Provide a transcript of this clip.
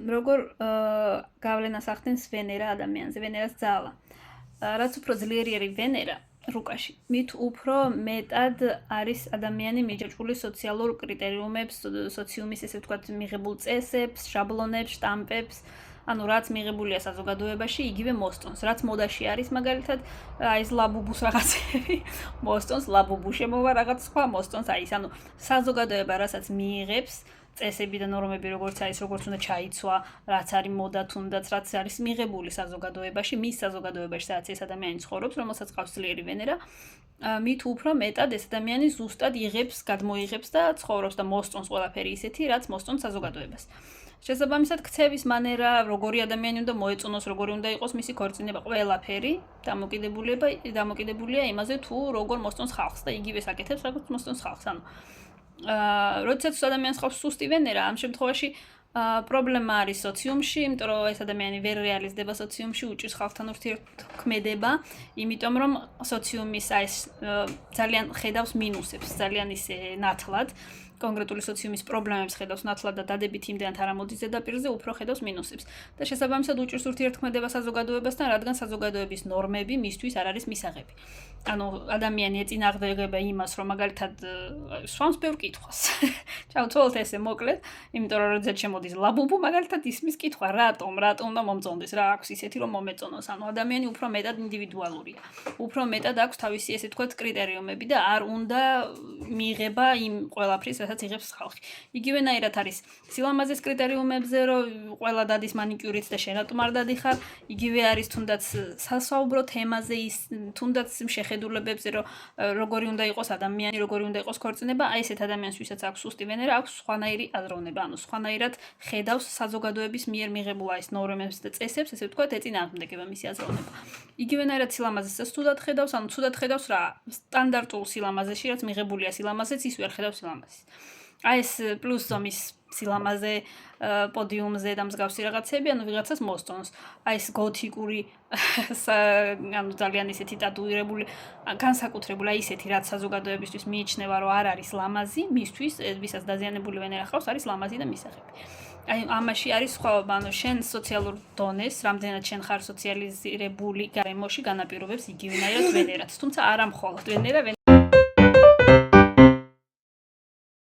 როგორ გავლენას ახდენს ვენერა ადამიანზე, ვენერას ძალა. რაც უფრო ძლიერი არის ვენერა რუკაში, მით უფრო მეტად არის ადამიანი მიჯაჭვული სოციალურ კრიტერიუმებს, სოციუმის ესე ვთქვათ მიღებულ წესებს, შაბლონებს, შტამპებს, ანუ რაც მიღებულია საზოგადოებაში, იგივე მოსწონს. რაც მოდაში არის მაგალითად, აი ეს ლაბუბუს რაღაცები, მოსწონს ლაბუბუ შემოვა რაღაც სხვა მოსწონს, აი ეს ანუ საზოგადოება რასაც მიიღებს წესები და ნორმები როგორც არის, როგორც უნდა ჩაიცვა, რაც არის მოდა თუნდაც, რაც არის მიღებული საზოგადოებაში, მის საზოგადოებაში, სადაც ეს ადამიანი ცხოვრობს, რომელსაც ყავს ძლიერი ვენერა, მით უფრო მეტად ეს ადამიანი ზუსტად იღებს, გადმოიღებს და ცხოვრობს და მოსწონს ყველაფერი ისეთი, რაც მოსწონს საზოგადოებას. შესაბამისად, ქცევის მანერა, როგორი ადამიანი უნდა მოეწონოს, როგორი უნდა იყოს მისი ქორწინება, ყველაფერი დამოკიდებულია იმაზე, თუ როგორ მოსწონს ხალხს და იგივე საკეთებს, როგორც მოსწონს ხალხს. ანუ როდესაც ადამიანს ყავს სუსტი ვენერა, ამ შემთხვევაში პრობლემა არის სოციუმში, იმიტომ რომ ეს ადამიანი ვერ რეალიზდება სოციუმში, უჭირს ხალხთან ურთიერთქმედება, იმიტომ რომ სოციუმის ეს ძალიან ხედავს მინუსებს, ძალიან ისე ნათლად, კონკრეტული სოციუმის პრობლემებს ხედავს ნათლად და დადებით იმდენად არ ამოდის ზედაპირზე, უფრო ხედავს მინუსებს. და შესაბამისად უჭირს ურთიერთქმედება საზოგადოებასთან, რადგან საზოგადოების ნორმები მისთვის არ არის მისაღები. ანუ ადამიანი ეწინააღმდეგება იმას, რომ მაგალითად სვამს ბევრ კითხვას. ჩავთვალოთ ესე მოკლედ, იმიტომ რომ როდესაც შემოდის ლაბუბუ, მაგალითად ისმის კითხვა, რატომ უნდა მომწონდეს, რა აქვს ისეთი, რომ მომეწონოს. ანუ ადამიანი უფრო მეტად ინდივიდუალურია. უფრო მეტად აქვს თავისი ესე ვთქვათ კრიტერიუმები და არ უნდა მიიღება იმ ყველაფრის, რასაც იღებს ხალხი. იგივენაირად არის სილამაზეს კრიტერიუმებზე, რომ ყველა დადის მანიკიურით და შენ რატომ არ დადიხარ, იგივე არის თუნდაც სასაუბრო თემაზე ის თუნდაც შეხედულებებზე, რომ როგორი უნდა იყოს ადამიანი, როგორი უნდა იყოს ქორწინება, აი ესეთ ადამიანს, ვისაც აქვს სუსტი ვენერა, აქვს სხვანაირი აზროვნება, ანუ სხვანაირად ხედავს საზოგადოების მიერ მიღებულ ეს ნორმებს და წესებს, ესე ვთქვათ, ეწინააღმდეგება მისი აზროვნება. იგივენაირად სილამაზესაც თუდად ხედავს, ანუ თუდად ხედავს რა, სტანდარტულ სილამაზეში, რაც მიღებულია სილამაზეც, ის ვერ ხედავს სილამაზეს. აი ეს პლუს ზომის სილამაზე, პოდიუმზე და მსგავსი რაღაცები, ანუ ვიღაცას მოსწონს. აი ეს გოთიკური, ანუ ძალიან ისეთი ტატუირებული, განსაკუთრებული, აი ისეთი, რაც საზოგადოებისთვის მიიჩნევა, რომ არ არის ლამაზი, მისთვის, ვისაც დაზიანებული ვენერა ხავს, არის ლამაზი და მისაღები. აი ამაში არის სხვაობა, ანუ შენ სოციალურ დონეს, რამდენად შენ ხარ სოციალიზირებული გარემოში განაპირობებს იგივენაირად ვენერაც, თუმცა არა მხოლოდ ვენერა